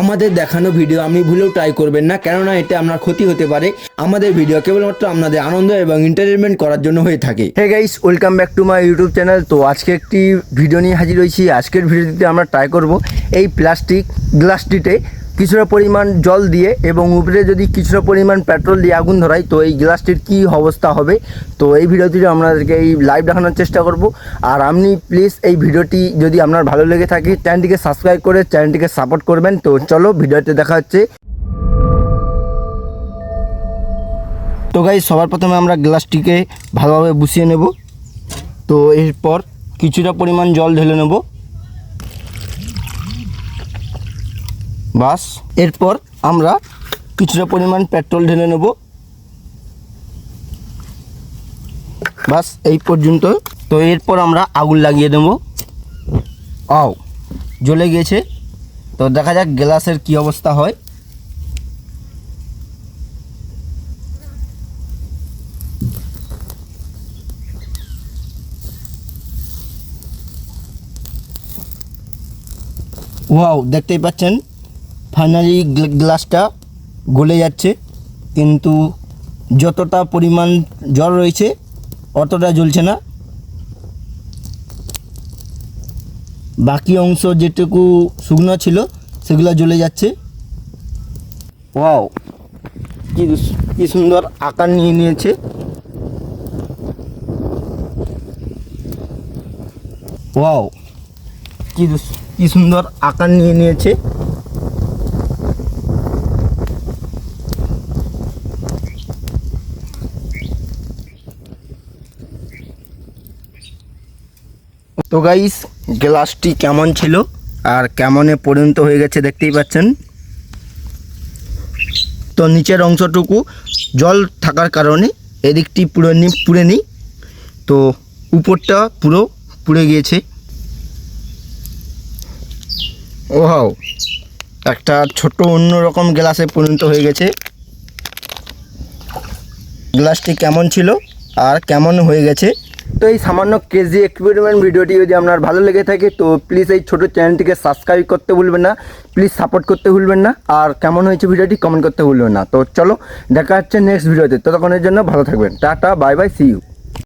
আমাদের দেখানো ভিডিও আপনি ভুলেও ট্রাই করবেন না, কেননা এতে আপনার ক্ষতি হতে পারে। আমাদের ভিডিও কেবলমাত্র আপনাদের আনন্দ এবং এন্টারটেনমেন্ট করার জন্য হয়ে থাকে। Hey guys, welcome back to my YouTube channel. তো আজকে একটি ভিডিও নিয়ে হাজির হয়েছি। আজকের ভিডিওটিতে আমরা ট্রাই করব এই প্লাস্টিক গ্লাসটিতে কিছুটা পরিমাণ জল দিয়ে এবং উপরে যদি কিছুটা পরিমাণ পেট্রোল দিয়ে আগুন ধরাই তো এই গ্লাসটির কী অবস্থা হবে। তো এই ভিডিওটিতে আপনাদেরকে এই লাইভ দেখানোর চেষ্টা করব। আর আপনি প্লিজ এই ভিডিওটি যদি আপনার ভালো লেগে থাকে চ্যানেলটিকে সাবস্ক্রাইব করে চ্যানেলটিকে সাপোর্ট করবেন। তো চলো ভিডিওতে দেখা হচ্ছে। তো গাইস, সবার প্রথমে আমরা গ্লাসটিকে ভালোভাবে বসিয়ে নেব। তো এরপর কিছুটা পরিমাণ জল ঢেলে নেব, বাস। এরপর আমরা কিছুটা পরিমাণ পেট্রোল ঢেলে নেব, বাস এই পর্যন্ত। তো এরপর আমরা আগুন লাগিয়ে দেব। জ্বলে গিয়েছে। তো দেখা যাক গ্লাসের কি অবস্থা হয়। ওয়াও, দেখতেই পাচ্ছেন ফাইনালি গ্লাসটা গলে যাচ্ছে, কিন্তু যতটা পরিমাণ জল রয়েছে অতটা জ্বলছে না। বাকি অংশ যেটুকু শুকনো ছিল সেগুলো জ্বলে যাচ্ছে। ওয়াও, কি সুন্দর আকার নিয়ে নিয়েছে। ওয়াও, কি সুন্দর আকার নিয়ে নিয়েছে। তো গাইস, গ্লাসটি কেমন ছিল আর কেমনে পরিণত হয়ে গেছে দেখতেই পাচ্ছেন। তো নিচের অংশটুকু জল থাকার কারণে এদিকটি পুড়ে নি, তো উপরটা পুরো পুড়ে গিয়েছে। ওয়াও, একটা ছোট অন্যরকম গ্লাসে পরিণত হয়ে গেছে। গ্লাসটি কেমন ছিল আর কেমন হয়ে গেছে। তো এই সামান্য কেজি এক্সপেরিমেন্ট ভিডিওটি যদি আপনার ভালো লেগে থাকে তো প্লিজ এই ছোটো চ্যানেলটিকে সাবস্ক্রাইব করতে ভুলবেন না, প্লিজ সাপোর্ট করতে ভুলবেন না। আর কেমন হয়েছে ভিডিওটি কমেন্ট করতে ভুলবেন না। তো চলো দেখা হচ্ছে নেক্সট ভিডিওতে, ততক্ষণের জন্য ভালো থাকবেন। Tata, bye bye, see you.